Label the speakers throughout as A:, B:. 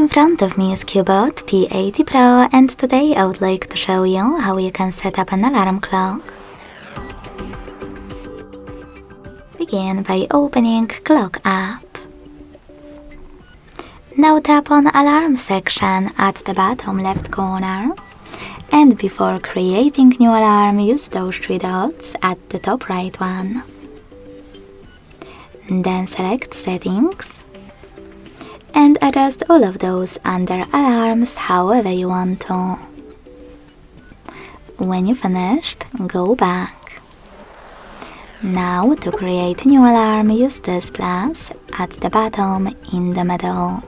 A: In front of me is Cubot P80 Pro, and today I would like to show you how you can set up an alarm clock. Begin by opening Clock app. Now tap on Alarm section at the bottom left corner, and before creating new alarm, use those three dots at the top right one. Then select Settings and adjust all of those under Alarms however you want to. When you finished, go back. Now to create new alarm, use this plus at the bottom in the middle.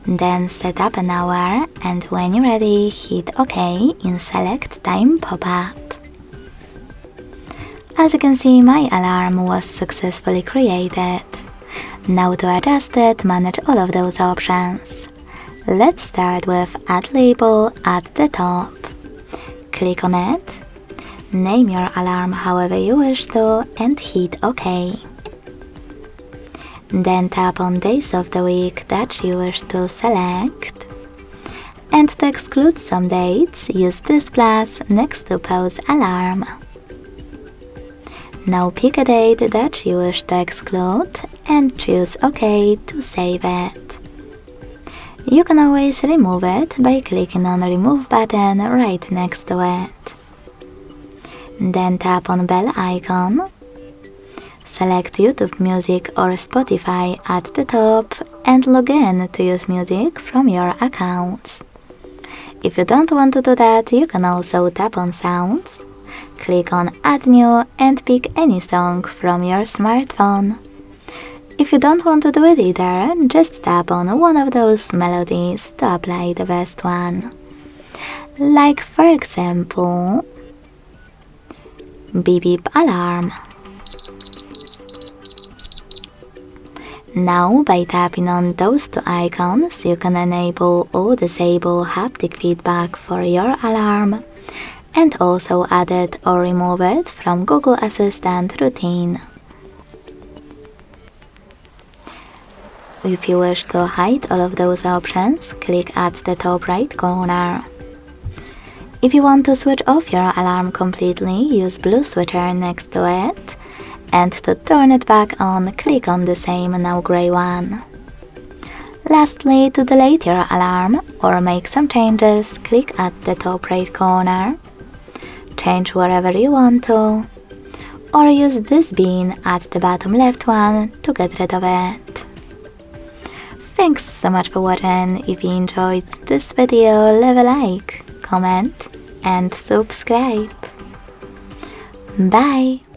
A: Then set up an hour, and when you're ready, hit OK in Select Time pop-up. As you can see, my alarm was successfully created. Now to adjust it, manage all of those options. Let's start with Add Label at the top. Click on it, name your alarm however you wish to, and hit OK. Then tap on days of the week that you wish to select. And to exclude some dates, use this plus next to Pause Alarm. Now pick a date that you wish to exclude and choose OK to save it. You can always remove it by clicking on Remove button right next to it. Then tap on bell icon. Select YouTube Music or Spotify at the top and log in to use music from your accounts. If you don't want to do that, you can also tap on Sounds, click on Add New and pick any song from your smartphone. If you don't want to do it either, just tap on one of those melodies to apply the best one. Like for example, Beep Beep Alarm. Now by tapping on those two icons, you can enable or disable haptic feedback for your alarm, and also add it or remove it from Google Assistant routine. If you wish to hide all of those options, click at the top right corner. If you want to switch off your alarm completely, use blue switcher next to it, and to turn it back on, click on the same now grey one. Lastly, to delete your alarm or make some changes, click at the top right corner, change wherever you want to, or use this bean at the bottom left one to get rid of it. Thanks so much for watching. If you enjoyed this video, leave a like, comment and subscribe. Bye!